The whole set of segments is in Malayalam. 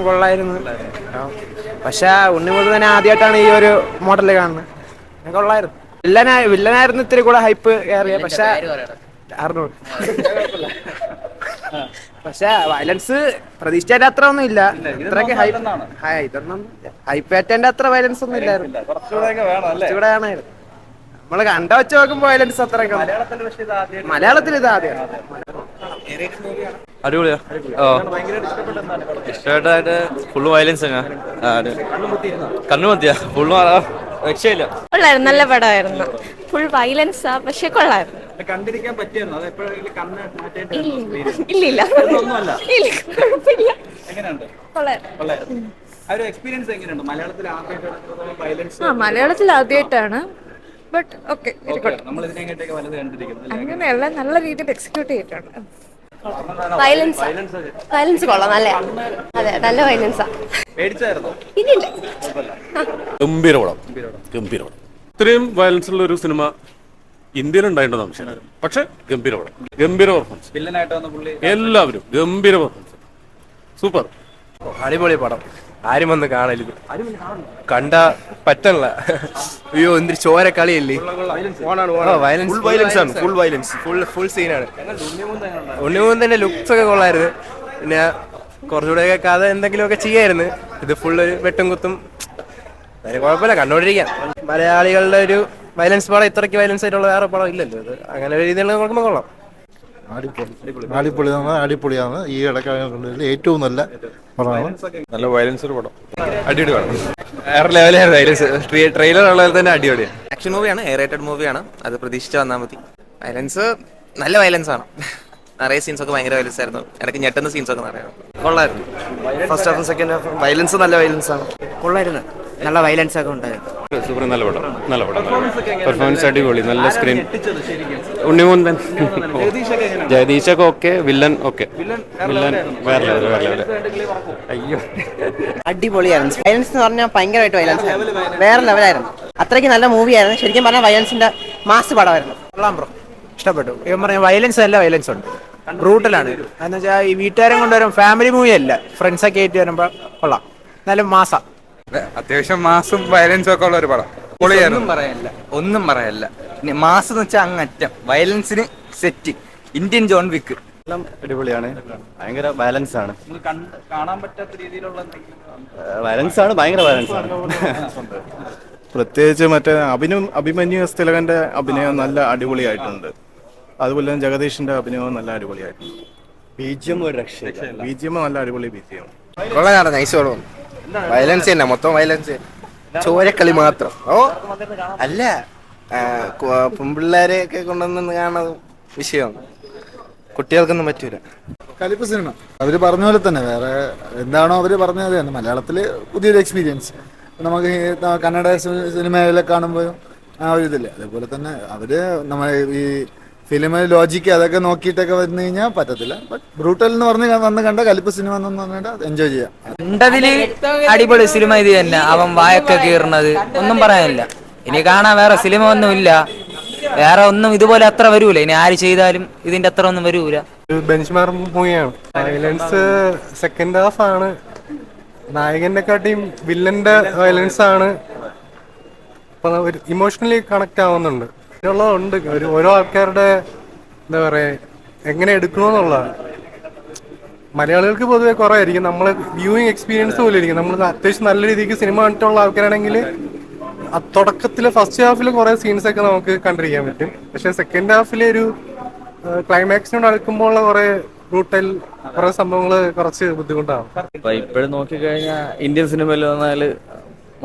കൊള്ളായിരുന്നു. പക്ഷെ ഉണ്ണിമുരുകനെ ആദ്യമായിട്ടാണ് ഈ ഒരു മോഡല് കാണുന്നത്. കൊള്ളായിരുന്നു. വില്ലനായിരുന്നു ഇത്തിരി കൂടെ ഹൈപ്പ് ഏറിയ. പക്ഷെ പക്ഷെ വയലൻസ് പ്രതീക്ഷിച്ചതിന്റെ അത്ര ഒന്നും ഇല്ല. ഇതൊന്നും ഹൈപ്പേറ്റന്റെ അത്ര വയലൻസ് ഒന്നും ഇല്ലായിരുന്നു. കുറച്ചുകൂടെ ആണായിരുന്നു. നമ്മള് കണ്ട വെച്ച് നോക്കുമ്പോ വയലൻസ് അത്രയൊക്കെ. മലയാളത്തിൽ ഇത് ആദ്യം അടിപൊളിയാ. ഇഷ്ടമായിട്ട് ഫുള്ള് വയലൻസ് കണ്ണുമത്തിയാ ഫുള്ള് രക്ഷയില്ല. കൊള്ളായിരുന്നു, നല്ല പടമായിരുന്നു. ഫുൾ വയലൻസാ, പക്ഷെ കൊള്ളായിരുന്നു. കണ്ടിരിക്കാൻ പറ്റിയായിരുന്നു. അത് എപ്പോഴെങ്കിലും കണ്ണ് ഇല്ലില്ല, എങ്ങനെയുണ്ട്? ആ ഒരു എക്സ്പീരിയൻസ് എങ്ങനെയുണ്ട്? മലയാളത്തിൽ ആദ്യമായിട്ടാണ്. ബട്ട് ഓക്കെ, നമ്മൾ ഇതിനെങ്ങോട്ടേക്ക് വലുത് കണ്ടിരിക്കുന്നത് അങ്ങനെയല്ല, നല്ല രീതിയിൽ എക്സിക്യൂട്ട് ചെയ്തിട്ടുണ്ട്. വയലൻസ് കൊള്ളാം, നല്ല. അതെ, നല്ല വയലൻസാ. പേടിച്ചായിരുന്നോ? ഇല്ലില്ല. ഗംഭീരപടം. ഇത്രയും വയലൻസ് ഉള്ള ഒരു സിനിമ ഇന്ത്യയിൽ ഉണ്ടായിട്ടുണ്ടോ സംശയം. പക്ഷെ ഗംഭീര പെർഫോമൻസ്. എല്ലാവരും ഗംഭീര പെർഫോമൻസ്. സൂപ്പർ, അടിപൊളി പടം. ആരും വന്ന് കാണരുത്, കണ്ട പറ്റല്ല. അയ്യോ, എന്തൊരു ചോര കളിയല്ലേ. ഫുൾ സീനാണ്. ഉണ്ണിമൂന്തന്റെ ലുക്സ് ഒക്കെ കൊള്ളായിരുന്നു. പിന്നെ കുറച്ചുകൂടെ കഥ എന്തെങ്കിലുമൊക്കെ ചെയ്യായിരുന്നു. ഇത് ഫുള്ള് വെട്ടും കുത്തും. കുഴപ്പമില്ല, കണ്ടോണ്ടിരിക്കാം. മലയാളികളുടെ ഒരു വയലൻസ് പടം ഇത്രയ്ക്ക് വയലൻസ് ആയിട്ടുള്ള വേറെ പടം ഇല്ലല്ലോ. ഇത് അങ്ങനെ ഒരു രീതിയിൽ നോക്കുമ്പോൾ കൊള്ളാം. അടിപൊളിയാണ്. ഈ ഇടയ്ക്ക് ഏറ്റവും നല്ല പടമാണ്. നല്ല വയലൻസ് ഒരു പടം. അടിപൊളി പടം. വേറെ ലെവലായിരുന്നു വയലൻസ്. ട്രെയിലർ ഉള്ളത് തന്നെ അടിപൊളിയാണ്. ആക്ഷൻ മൂവിയാണ്, റേറ്റഡ് മൂവിയാണ്. അത് പ്രതീക്ഷിച്ച് വന്നാൽ മതി. വയലൻസ് നല്ല വയലൻസ് ആണ്. നിറയെ സീൻസ് ഒക്കെ ഭയങ്കര വയലൻസ് ആയിരുന്നു. ഇടയ്ക്ക് ഞെട്ടുന്ന സീൻസ് ഒക്കെ നിറയെ കൊള്ളായിരുന്നു. ഫസ്റ്റ് ഹാഫും സെക്കൻഡ് ഹാഫും വയലൻസ് നല്ല വയലൻസ് ആണ്. കൊള്ളായിരുന്നു. നല്ല വയലൻസ് ഒക്കെ ഉണ്ടായിരുന്നു. സൂപ്പർ, നല്ല പടം. പെർഫോമൻസ് അടിപൊളി. നല്ല സ്ക്രീൻ. ഉണ്ണിമൂന്തൻ, ജഗദീഷൊക്കെ ഓക്കെ. Villain okay. വില്ലൻ വേറെ ലെവൽ. അയ്യോ, അടിപൊളിയായിരുന്നു. വയലൻസ് എന്ന് പറഞ്ഞാൽ ഭയങ്കരമായിട്ട് വയലൻസ് വേറെ ലെവലായിരുന്നു. അത്രയ്ക്ക് നല്ല മൂവിയായിരുന്നു. ശരിക്കും പറഞ്ഞാൽ വയലൻസിന്റെ മാസ് പടമായിരുന്നു. കൊള്ളാം ബ്രോ, ഇഷ്ടപ്പെട്ടു. ഇവൻ പറഞ്ഞ വയലൻസ് നല്ല വയലൻസ് ഉണ്ട്. ബ്രൂട്ടലാണ്. എന്ന് വെച്ചാൽ ഈ വീട്ടുകാരും കൊണ്ടുവരും. ഫാമിലി മൂവി അല്ല, ഫ്രണ്ട്സൊക്കെ ആയിട്ട് വരുമ്പോൾ കൊള്ളാം. നല്ല മാസ, അത്യാവശ്യം മാസും വയലൻസും ഒക്കെ ഉള്ള ഒരു പടം. ഒന്നും പറയല്ല. മാസ് എന്ന് വെച്ചാൽ അങ്ങറ്റം. വയലൻസിന് സെറ്റ്. Indian John Wick. അടിപൊളിയാണ്. ഭയങ്കര വയലൻസ് ആണ്. കാണാൻ പറ്റാത്ത രീതിയിലുള്ള വയലൻസ് ആണ്, ഭയങ്കര വയലൻസ് ആണ്. പ്രത്യേകിച്ച് മറ്റേ അഭിമന്യു തിലകന്റെ അഭിനയം നല്ല അടിപൊളിയായിട്ടുണ്ട്. അതുപോലെ തന്നെ ജഗദീഷിന്റെ അഭിനയവും നല്ല അടിപൊളിയായിട്ടുണ്ട്. ബിജിഎം ഒരു രക്ഷയില്ല. ബിജിഎം നല്ല അടിപൊളി ബിജിഎം. കൊള്ളാണ്. നൈസ് പടം. വയലൻസ് തന്നെ, മൊത്തം വയലൻസ്, ചോരക്കളി മാത്രം. അല്ല, പെൺപിള്ളേരെയൊക്കെ കൊണ്ടുവന്ന് കാണുന്നത് വിഷയമാണ്. കുട്ടികൾക്കൊന്നും പറ്റൂല. കലിപ്പ് സിനിമ അവര് പറഞ്ഞ പോലെ തന്നെ, വേറെ എന്താണോ അവര് പറഞ്ഞത് തന്നെ. മലയാളത്തില് പുതിയൊരു എക്സ്പീരിയൻസ്. നമുക്ക് കന്നഡ സിനിമയിലെ കാണുമ്പോൾ ആ ഒരു ഇതില്ല. അതേപോലെ തന്നെ അവര് നമ്മളെ ഈ ഫിലിം ലോജിക്ക് അതൊക്കെ നോക്കിയിട്ടൊക്കെ വന്നു കഴിഞ്ഞാൽ പറ്റത്തില്ല. ബട്ട് ബ്രൂട്ടൽ എന്ന് പറഞ്ഞ് വന്ന് കണ്ട കലിപ്പ് സിനിമ എന്ന് പറഞ്ഞിട്ട് എൻജോയ് ചെയ്യാം. കണ്ടതില് അടിപൊളി സിനിമ ഇത് തന്നെ. അവൻ വായൊക്കെ കീറുന്നത് ഒന്നും പറയാനില്ല. ഇനി കാണാൻ വേറെ സിനിമ ഒന്നും ഇല്ല. വേറെ ഒന്നും ഇതുപോലെ അത്ര വരൂല. ഇനി ആര് ചെയ്താലും ഇതിന്റെ അത്ര ഒന്നും വരൂല. ബെഞ്ച് മാർക്ക് മൂവിയാണ്. വയലൻസ് സെക്കൻഡ് ഹാഫ് ആണ്. നായകന്റെ കാട്ടിയും വില്ലന്റെ വയലൻസ് ആണ്. അപ്പൊ ഇമോഷണലി കണക്ട് ആവുന്നുണ്ട്. ഉണ്ട് ഓരോ ആൾക്കാരുടെ എന്താ പറയാ, എങ്ങനെ എടുക്കണമെന്നുള്ളതാണ്. മലയാളികൾക്ക് പൊതുവെ കുറവായിരിക്കും. നമ്മള് വ്യൂയിങ് എക്സ്പീരിയൻസ് പോലെ ഇരിക്കും. നമ്മൾ അത്യാവശ്യം നല്ല രീതിക്ക് സിനിമ കണ്ടിട്ടുള്ള ആൾക്കാരാണെങ്കിൽ തുടക്കത്തില് ഫസ്റ്റ് ഹാഫിൽ കുറെ സീൻസ് ഒക്കെ നമുക്ക് കണ്ടിരിക്കാൻ പറ്റും. പക്ഷെ സെക്കൻഡ് ഹാഫിലെ ഒരു ക്ലൈമാക്സിനോട് അടുക്കുമ്പോൾ കുറെ ബ്രൂട്ടൽ കുറെ സംഭവങ്ങള് കുറച്ച് ബുദ്ധിമുട്ടാണ്. അപ്പൊ ഇപ്പോഴും നോക്കിക്കഴിഞ്ഞാൽ ഇന്ത്യൻ സിനിമയിൽ വന്നാല്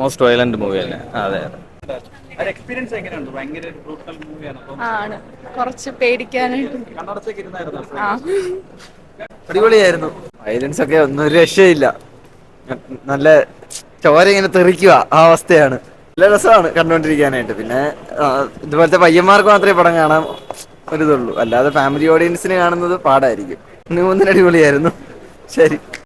മോസ്റ്റ് വയലന്റ് മൂവി തന്നെ. അതെ, എക്സ്പീരിയൻസ് എങ്ങനെയുണ്ട്? ഭയങ്കര ബ്രൂട്ടൽ മൂവിയാണ്. ആണ്, കുറച്ച് പേടിക്കാനായിട്ട്. കണ്ണടച്ചൊക്കെ ഇരുന്നായിരുന്നു. അടിപൊളിയായിരുന്നു. വയലൻസ് ഒക്കെ ഒന്നും ഒരു രക്ഷയില്ല. നല്ല ചോര ഇങ്ങനെ തെറിക്കുക, ആ അവസ്ഥയാണ്. നല്ല രസമാണ് കണ്ടുകൊണ്ടിരിക്കാനായിട്ട്. പിന്നെ ഇതുപോലത്തെ പയ്യന്മാർക്ക് മാത്രമേ പടം കാണാൻ ഒരിതുള്ളൂ. അല്ലാതെ ഫാമിലി ഓഡിയൻസിന് കാണുന്നത് പാടായിരിക്കും. ഉണ്ണിമൂന്തൻ അടിപൊളിയായിരുന്നു. ശരി.